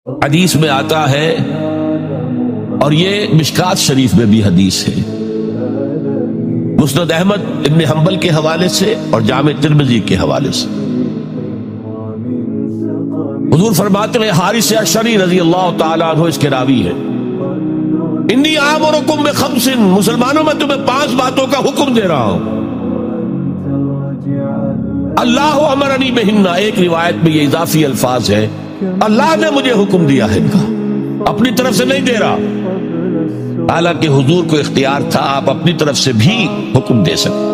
حدیث میں آتا ہے، اور یہ مشکات شریف میں بھی حدیث ہے، مسند احمد ابن حنبل کے حوالے سے اور جامع ترمذی کے حوالے سے، حضور فرماتے ہیں حارث اشعری رضی اللہ تعالیٰ عنہ اس کے راوی ہے، انی آمرکم بخمس، مسلمانوں میں تمہیں 5 باتوں کا حکم دے رہا ہوں، اللہ امرنی بہن، ایک روایت میں یہ اضافی الفاظ ہے، اللہ نے مجھے حکم دیا ہے ان کا، اپنی طرف سے نہیں دے رہا، حالانکہ حضور کو اختیار تھا آپ اپنی طرف سے بھی حکم دے سکتے۔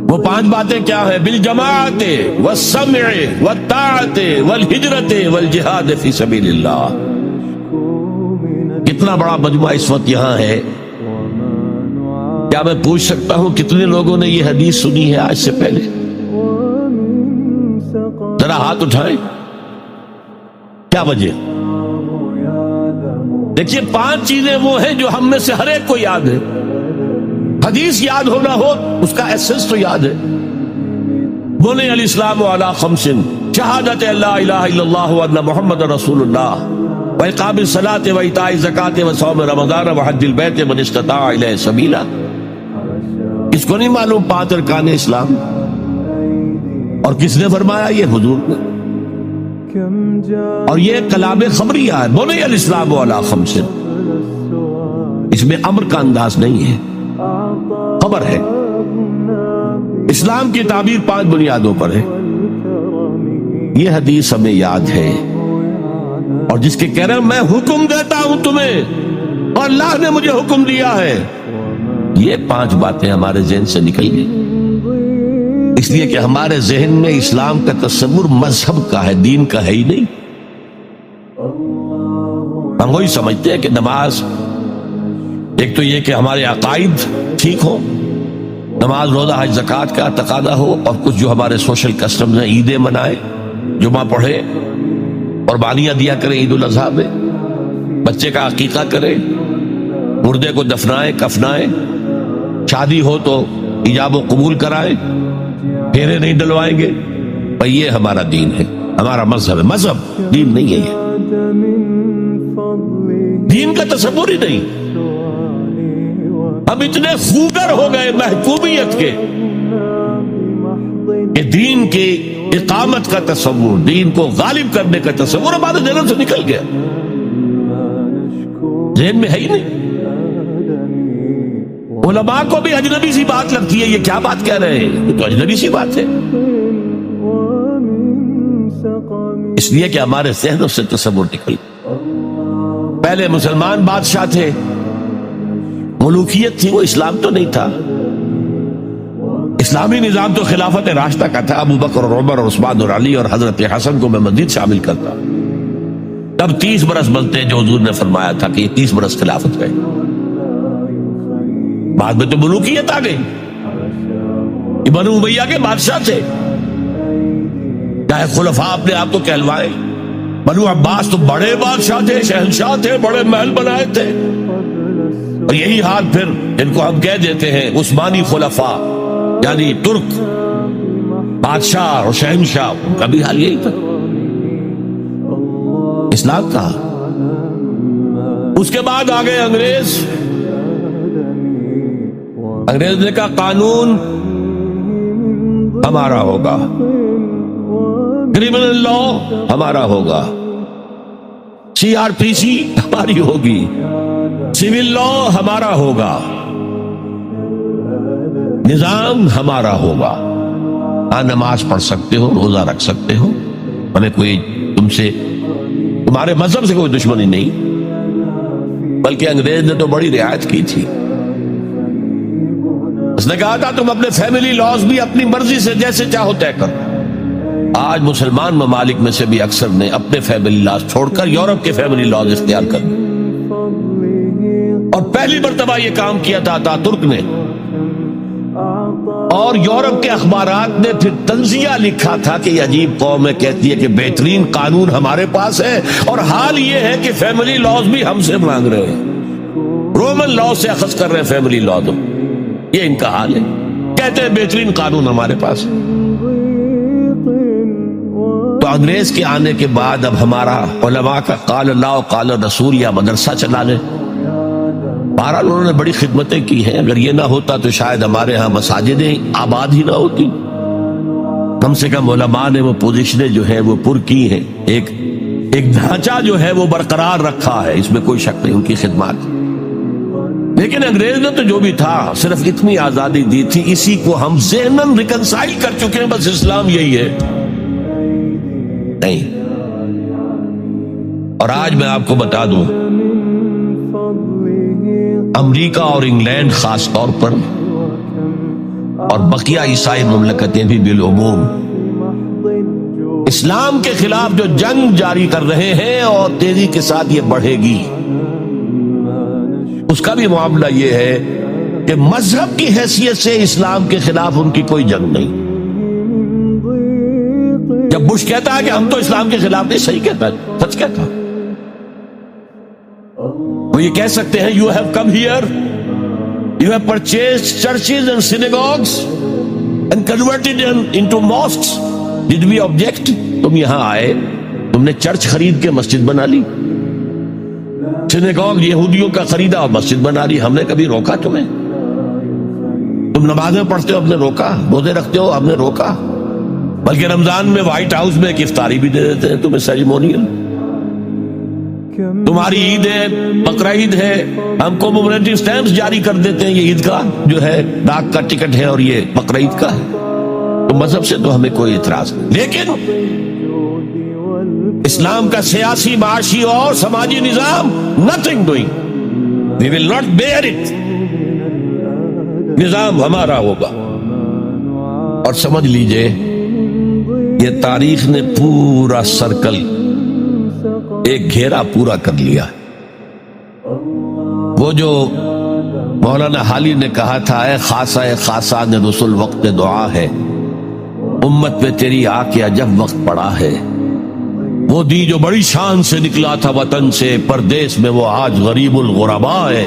وہ 5 باتیں کیا ہیں؟ بالجماعت والسمع والطاعت والہجرت والجہاد فی سبیل اللہ۔ کتنا بڑا مجموعہ اس وقت یہاں ہے، کیا میں پوچھ سکتا ہوں کتنے لوگوں نے یہ حدیث سنی ہے آج سے پہلے؟ ذرا ہاتھ اٹھائیں، کیا وجہ؟ دیکھیے 5 چیزیں وہ ہیں جو ہم میں سے ہر ایک کو یاد ہے، حدیث یاد ہونا ہو اس کا ایسنس تو یاد ہے۔ بنی الاسلام علی 5، شہادت لا الہ الا اللہ وان محمد رسول اللہ، واقام الصلاۃ وایتاء الزکاۃ وصوم رمضان وحج البیت من استطاع الیہ سبیلا۔ اس کو نہیں معلوم 5 ارکان اسلام؟ اور کس نے فرمایا؟ یہ حضور نے، اور یہ کلام خبریہ ہے، بنی الاسلام علی 5، اس میں امر کا انداز نہیں ہے، خبر ہے۔ اسلام کی تعبیر 5 بنیادوں پر ہے، یہ حدیث ہمیں یاد ہے، اور جس کے کہہ رہے ہیں میں حکم دیتا ہوں تمہیں اور اللہ نے مجھے حکم دیا ہے، یہ 5 باتیں ہمارے ذہن سے نکل گئی، اس لیے کہ ہمارے ذہن میں اسلام کا تصور مذہب کا ہے، دین کا ہے ہی نہیں۔ ہم وہی سمجھتے ہیں کہ نماز، ایک تو یہ کہ ہمارے عقائد ٹھیک ہو، نماز روزہ حج زکوٰۃ کا تقاضا ہو، اور کچھ جو ہمارے سوشل کسٹمز ہیں، عیدیں منائے، جمعہ پڑھے، قربانیاں دیا کریں عید الاضحیٰ میں، بچے کا عقیقہ کریں، مردے کو دفنائیں کفنائیں، شادی ہو تو ایجاب و قبول کرائیں، پھیرے نہیں ڈلوائیں گے، بھئی یہ ہمارا دین ہے، ہمارا مذہب ہے۔ مذہب دین نہیں ہے، یہ دین کا تصور ہی نہیں۔ ہم اتنے خوگر ہو گئے محکومیت کے کہ دین کی اقامت کا تصور، دین کو غالب کرنے کا تصور ہمارے ذہنوں سے نکل گیا، ذہن میں ہے ہی نہیں۔ علماء کو بھی اجنبی سی بات لگتی ہے، یہ کیا بات کہہ رہے ہیں، یہ تو اجنبی سی بات ہے، اس لیے کہ ہمارے ذہنوں سے تصور نکل۔ پہلے مسلمان بادشاہ تھے، ملوکیت تھی، وہ اسلام تو نہیں تھا۔ اسلامی نظام تو خلافت راشدہ کا تھا، ابو بکر اور عمر اور عثمان اور علی اور حضرت حسن کو میں مزید شامل کرتا۔ تب 30 برس بنتے جو حضور نے فرمایا تھا کہ یہ 30 برس خلافت ہے، بعد میں تو ملوکیت آ گئی۔ یہ بنو امیہ کے بادشاہ تھے، چاہے خلفاء اپنے آپ کو کہلوائے، بنو عباس تو بڑے بادشاہ تھے، شہنشاہ تھے، بڑے محل بنائے تھے، اور یہی حال پھر ان کو ہم کہہ دیتے ہیں عثمانی خلفاء، یعنی ترک بادشاہ اور شہنشاہ، ان کا بھی حال یہی تھا۔ اسلام کا اس کے بعد آ گئے انگریز نے کہا قانون ہمارا ہوگا، کرمنل لا ہمارا ہوگا، CRPC ہماری ہوگی، سول لا ہمارا ہوگا، نظام ہمارا ہوگا، ہاں نماز پڑھ سکتے ہو، روزہ رکھ سکتے ہو، ہمیں کوئی تمہارے مذہب سے کوئی دشمنی نہیں، بلکہ انگریز نے تو بڑی رعایت کی تھی۔ اس نے کہا تھا تم اپنے فیملی لاز بھی اپنی مرضی سے جیسے چاہو طے کرو۔ آج مسلمان ممالک میں سے بھی اکثر نے اپنے فیملی لاز چھوڑ کر یورپ کے فیملی لاز اختیار کر لیے، اور پہلی مرتبہ یہ کام کیا تھا ترک نے، اور یورپ کے اخبارات نے پھر تنزیہ لکھا تھا کہ یہ عجیب قوم ہے، کہتی ہے کہ بہترین قانون ہمارے پاس ہے، اور حال یہ ہے کہ فیملی لاز بھی ہم سے مانگ رہے ہیں، رومن لا سے اخذ کر رہے ہیں فیملی لا، تو یہ ان کا حال ہے، کہتے ہیں بہترین قانون ہمارے پاس ہے۔ تو تو انگریز کے آنے کے بعد اب ہمارا علماء کا قال اللہ و قال رسول یا مدرسہ چلا لیں. بہرحال انہوں نے بڑی خدمتیں کی ہیں. اگر یہ نہ ہوتا تو شاید ہمارے ہاں مساجدیں آباد ہی نہ ہوتی. کم سے کم علماء نے وہ پوزیشنیں جو ہیں وہ پر کی ہیں. ایک ڈھانچہ جو ہے وہ برقرار رکھا ہے, اس میں کوئی شک نہیں ان کی خدمات. لیکن انگریز نے تو جو بھی تھا صرف اتنی آزادی دی تھی, اسی کو ہم ذہناً ریکنسائل کر چکے ہیں. بس اسلام یہی ہے نہیں. اور آج میں آپ کو بتا دوں, امریکہ اور انگلینڈ خاص طور پر اور بقیہ عیسائی مملکتیں بھی بالعموم اسلام کے خلاف جو جنگ جاری کر رہے ہیں اور تیزی کے ساتھ یہ بڑھے گی, اس کا بھی معاملہ یہ ہے کہ مذہب کی حیثیت سے اسلام کے خلاف ان کی کوئی جنگ نہیں. جب بش کہتا ہے کہ ہم تو اسلام کے خلاف نہیں, صحیح کہتا ہے, سچ کہتا. وہ یہ کہہ سکتے ہیں you have come here, you have purchased churches and synagogues and converted them into mosques. Did we object? تم یہاں آئے, تم نے چرچ خرید کے مسجد بنا لی, سینیگوگ یہودیوں کا خریدا اور مسجد بنا لی. ہم نے کبھی روکا تمہیں؟ تم نمازیں پڑھتے ہو, ہم نے روکا؟ روزے رکھتے ہو, ہم نے روکا؟ بلکہ رمضان میں وائٹ ہاؤس میں ایک افطاری بھی دے دیتے ہیں تمہیں, سیریمونیل. تمہاری عید ہے, بقرہ عید ہے, ہم کو کومیموریٹو سٹیمپس جاری کر دیتے ہیں, یہ عید کا جو ہے ڈاک کا ٹکٹ ہے اور یہ بقرہ عید کا ہے. تو مذہب سے تو ہمیں کوئی اعتراض نہیں, لیکن اسلام کا سیاسی, معاشی اور سماجی نظام nothing doing. We will not bear it. نظام ہمارا ہوگا. اور سمجھ لیجئے یہ تاریخ نے پورا سرکل, ایک گھیرا پورا کر لیا. وہ جو مولانا حالی نے کہا تھا, اے خاصہ خاصان رسول وقت دعا ہے, امت پہ تیری آ کے عجب وقت پڑا ہے. وہ دی جو بڑی شان سے نکلا تھا وطن سے, پردیس میں وہ آج غریب الغرباء ہے.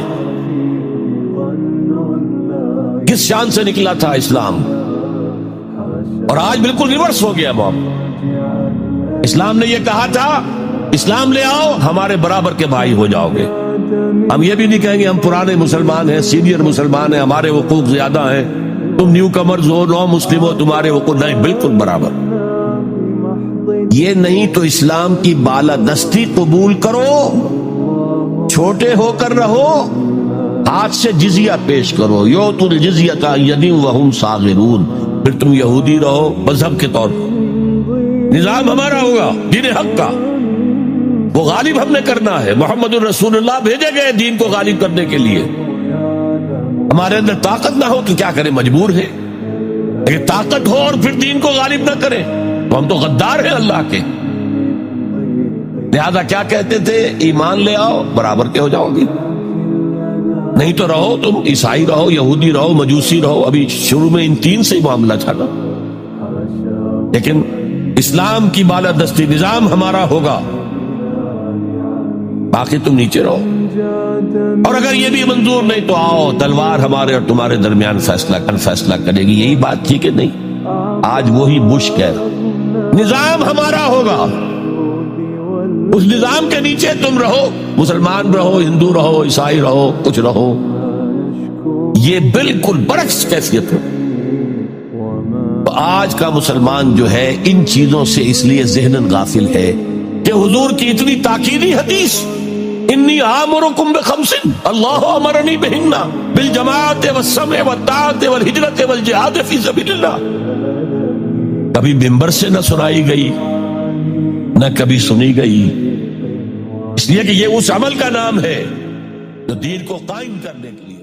کس شان سے نکلا تھا اسلام, اور آج بالکل ریورس ہو گیا معاملہ. اسلام نے یہ کہا تھا اسلام لے آؤ, ہمارے برابر کے بھائی ہو جاؤ گے. ہم یہ بھی نہیں کہیں گے ہم پرانے مسلمان ہیں, سینئر مسلمان ہیں, ہمارے حقوق زیادہ ہیں, تم نیو کمرز ہو, نو مسلم ہو, تمہارے حقوق نہیں, بالکل برابر. یہ نہیں تو اسلام کی بالادستی قبول کرو, چھوٹے ہو کر رہو, ہاتھ سے جزیہ پیش کرو. یؤتوا الجزیۃ عن ید وہم صاغرون. پھر تم یہودی رہو مذہب کے طور پر, نظام ہمارا ہوگا دین حق کا, وہ غالب ہم نے کرنا ہے. محمد الرسول اللہ بھیجے گئے دین کو غالب کرنے کے لیے. ہمارے اندر طاقت نہ ہو تو کیا کریں, مجبور ہے. لیکن طاقت ہو اور پھر دین کو غالب نہ کریں تو ہم تو غدار ہیں اللہ کے. لہذا کیا کہتے تھے, ایمان لے آؤ برابر کے ہو جاؤ گے, نہیں تو رہو تم عیسائی رہو, یہودی رہو, مجوسی رہو. ابھی شروع میں ان تین سے ہی معاملہ چلا, لیکن اسلام کی بالادستی نظام ہمارا ہوگا, باقی تم نیچے رہو. اور اگر یہ بھی منظور نہیں تو آؤ, تلوار ہمارے اور تمہارے درمیان فیصلہ کرے گی. یہی بات تھی کہ نہیں؟ آج وہی بش کہہ رہا, نظام ہمارا ہوگا, اس نظام کے نیچے تم رہو, مسلمان رہو, ہندو رہو, عیسائی رہو, کچھ رہو. یہ بالکل برعکس کیفیت ہے. تو آج کا مسلمان جو ہے ان چیزوں سے اس لیے ذہناً غافل ہے کہ حضور کی اتنی تاکیدی حدیث, انی آمرکم بخمس اللہ امرنی بہن بالجماعت والسمع والطاعت والہجرت والجہاد فی سبیل اللہ, کبھی ممبر سے نہ سنائی گئی, نہ کبھی سنی گئی. اس لیے کہ یہ اس عمل کا نام ہے جو دین کو قائم کرنے کے لیے